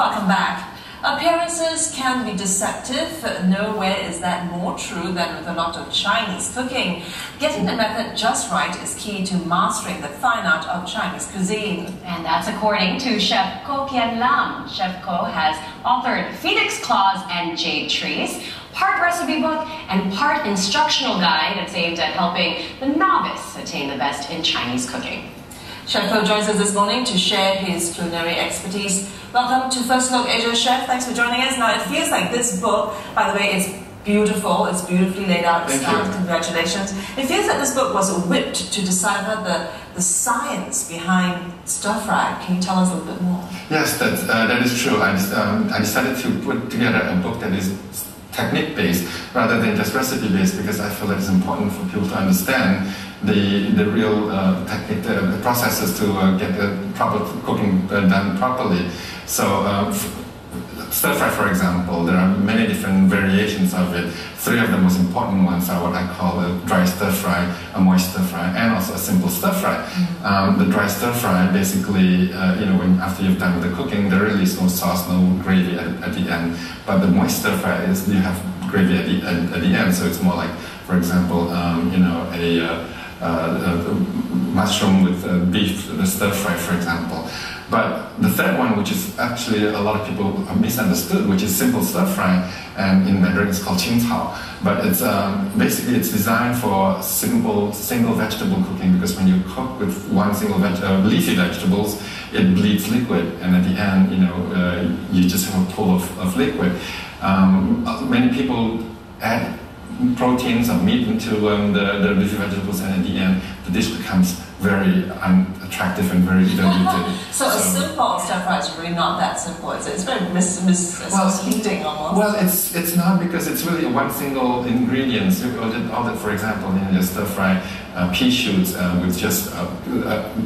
Welcome back. Appearances can be deceptive. Nowhere is that more true than with a lot of Chinese cooking. Getting the method just right is key to mastering the fine art of Chinese cuisine. And that's according to Chef Kian. Chef Ko has authored Pheonix claws and Jade trees, part recipe book and part instructional guide that's aimed at helping the novice attain the best in Chinese cooking. Chef Ko joins us this morning to share his culinary expertise. Welcome to First Look Asia, Chef. Thanks for joining us. Now, it feels like this book, by the way, is beautiful. It's beautifully laid out. Congratulations. It feels like this book was whipped to decipher the science behind stir fry. Can you tell us a little bit more? Yes, that is true. I decided to put together a book that is technique-based rather than just recipe-based, because I feel that it's important for people to understand the real technique, the processes to get the proper cooking done properly. So stir fry, for example, there are many different variations of it. Three of the most important ones are what I call a dry stir fry, a moist stir fry, and also a simple stir fry. The dry stir fry, basically, after you've done with the cooking, there really is no sauce, no gravy at the end. But the moist stir fry is you have gravy at the end, so it's more like, for example, mushroom with beef stir fry, for example. But the third one, which is actually a lot of people have misunderstood, which is simple stir fry, and in Mandarin it's called qingcao. But it's basically it's designed for single vegetable cooking, because when you cook with one single leafy vegetables, it bleeds liquid, and at the end, you just have a pool of liquid. Many people add proteins of meat into the leafy vegetables, and at the end the dish becomes very unattractive and very diluted. So a simple stir fry is really not that simple. It's very misleading almost. Well, it's not, because it's really one single ingredient. So all that, for example, in your stir fry pea shoots with just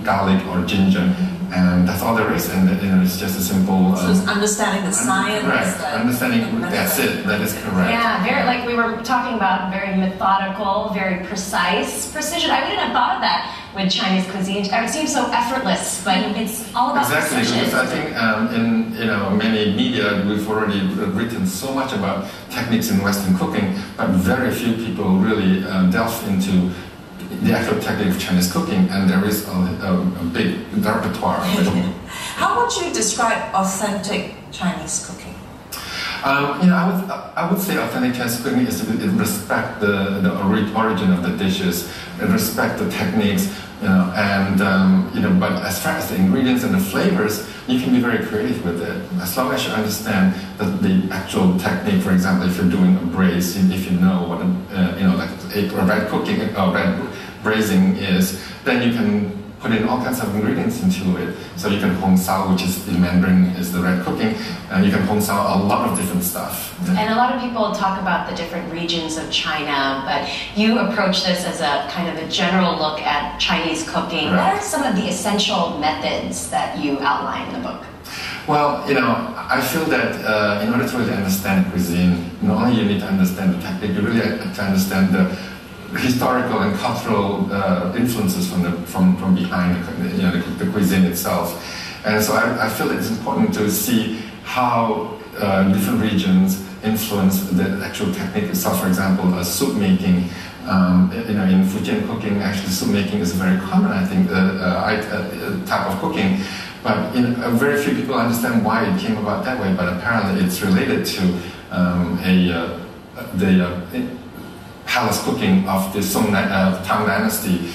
garlic or ginger. And that's all there is, and it's just a simple. So it's understanding the science. Right, understanding. That's it. That is correct. Yeah, very, like we were talking about, very methodical, very precise, precision. I wouldn't have thought of that with Chinese cuisine. It seems so effortless, but it's all about precision. Because I think in many media we've already written so much about techniques in Western cooking, but very few people really delve into the actual technique of Chinese cooking, and there is a big repertoire of it. How would you describe authentic Chinese cooking? I would say authentic Chinese cooking is to respect the origin of the dishes, and respect the techniques, but as far as the ingredients and the flavors, you can be very creative with it. As long as you understand the actual technique. For example, if you're doing a braise, if you know what red cooking or red braising is, then you can put in all kinds of ingredients into it. So you can hong sao, which is in Mandarin is the red cooking, and you can hong sao a lot of different stuff. And a lot of people talk about the different regions of China, but you approach this as a kind of a general look at Chinese cooking. Right. What are some of the essential methods that you outline in the book? Well, I feel that in order to really understand cuisine, not only you need to understand the technique, you really have to understand the historical and cultural influences from behind the cuisine itself. And so I feel it's important to see how different regions influence the actual technique itself. For example, soup making. In Fujian cooking, actually soup making is very common, I think, type of cooking. But very few people understand why it came about that way. But apparently, it's related to the palace cooking of the Tang Dynasty.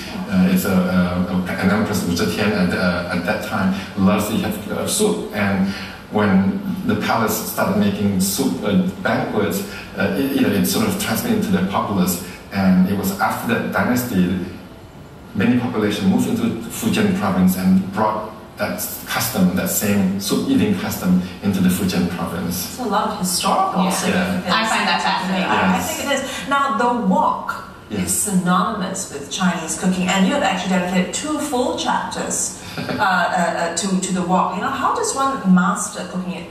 It's an empress, Wu Zetian, at that time loves to have soup, and when the palace started making soup banquets, it sort of transmitted to the populace, and it was after that dynasty, many population moved into Fujian province and brought that custom, that same soup eating custom, into the Fujian province. It's a lot of historical significance. I find that fascinating. I think it is. Now, the wok is synonymous with Chinese cooking, and you have actually dedicated 2 full chapters to the wok. How does one master cooking it?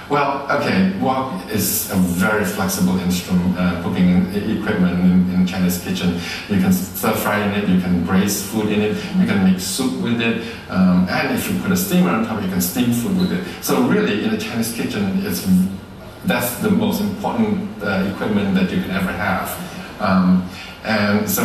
Well, okay, wok is a very flexible instrument, cooking equipment in Chinese kitchen. You can stir fry in it, you can braise food in it, you can make soup with it, and if you put a steamer on top, you can steam food with it. So really, in a Chinese kitchen, that's the most important equipment that you can ever have. And so,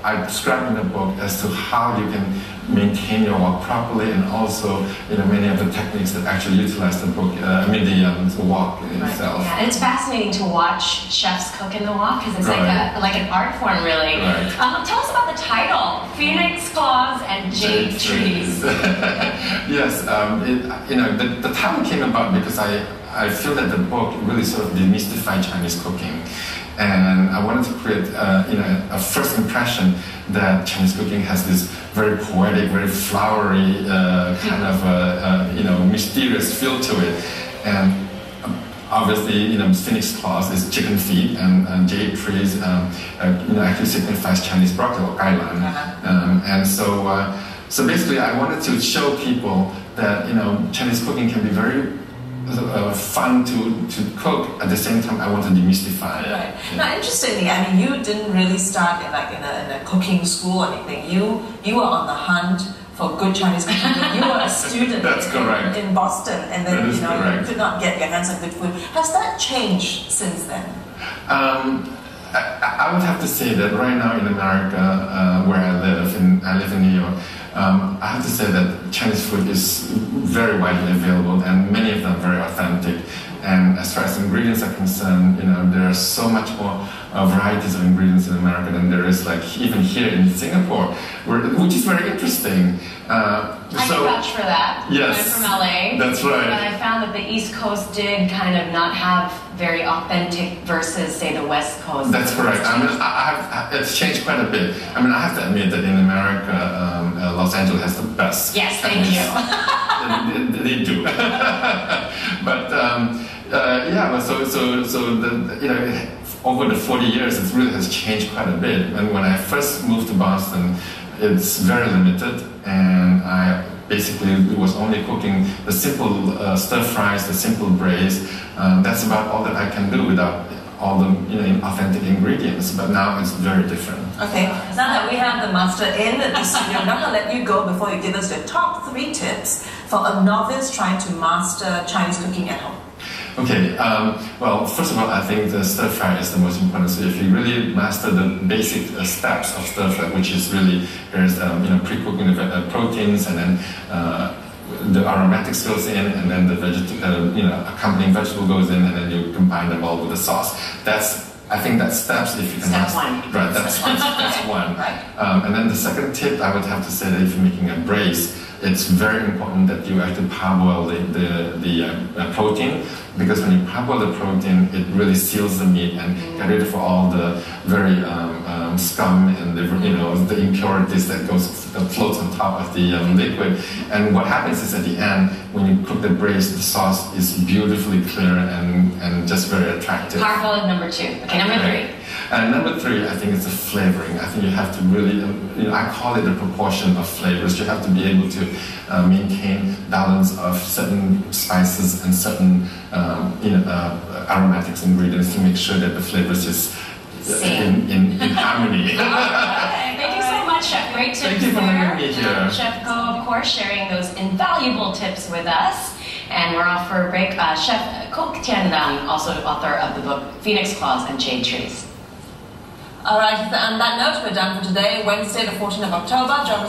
I describe in the book as to how you can maintain your wok properly, and also, many of the techniques that actually utilize the book, the wok itself. Yeah, and it's fascinating to watch chefs cook in the wok, because it's like an art form, really. Right. Tell us about the title, Pheonix Claws and Jade Trees. Yes, the title came about because I feel that the book really sort of demystified Chinese cooking. And I wanted to create, a first impression that Chinese cooking has this very poetic, very flowery, kind of, mysterious feel to it. And obviously, Pheonix claws is chicken feet, and jade trees, actually signifies Chinese broccoli or gailan. And so basically, I wanted to show people that, Chinese cooking can be very fun to cook. At the same time, I want to demystify it. Right. Now, interestingly, you didn't really start in a cooking school or anything. You were on the hunt for good Chinese cooking. You were a student. That's correct. In Boston, and then you could not get your hands on good food. Has that changed since then? I would have to say that right now in America, where I live in New York, I have to say that Chinese food is very widely available, and many of them very authentic. And as far as ingredients are concerned, there are so much more varieties of ingredients in America than there is even here in Singapore, which is very interesting. I can vouch for that. Yes, I'm from LA. That's right. But I found that the East Coast did kind of not have very authentic versus, say, the West Coast. That's correct. It's changed quite a bit. I have to admit that in America, Los Angeles has the best. Yes, thank you. They do. Over the 40 years, it really has changed quite a bit. And when I first moved to Boston, it's very limited, and I basically was only cooking the simple stir fries, the simple braise. That's about all that I can do without all the authentic ingredients. But now it's very different. Okay, now that we have the master in the studio, I'm not going to let you go before you give us your top 3 tips for a novice trying to master Chinese cooking at home. Okay, well, first of all, I think the stir fry is the most important. So if you really master the basic steps of stir fry, which is really, there's pre-cooking the proteins, and then the aromatics goes in, and then the accompanying vegetable goes in, and then you combine them all with the sauce. I think that's steps if you can Step 1. Right, that's one. Right. And then the second tip, I would have to say that if you're making a braise, it's very important that you actually parboil the protein, because when you parboil the protein, it really seals the meat and get rid of all the very scum and the impurities that floats on top of the liquid. And what happens is at the end, when you cook the braise, the sauce is beautifully clear and just very attractive. Parboil number 2. Okay, number 3. And number 3, I think, is the flavoring. I think you have to really, I call it the proportion of flavors. You have to be able to maintain balance of certain spices and certain, aromatics ingredients to make sure that the flavors is in harmony. Thank you so much, Chef. Great tips. Thank you for having me here. Chef Ko, of course, sharing those invaluable tips with us. And we're off for a break. Chef Kian, also author of the book Pheonix Claws and Jade Trees. All right, on that note, we're done for today, Wednesday, the 14th of October. Join us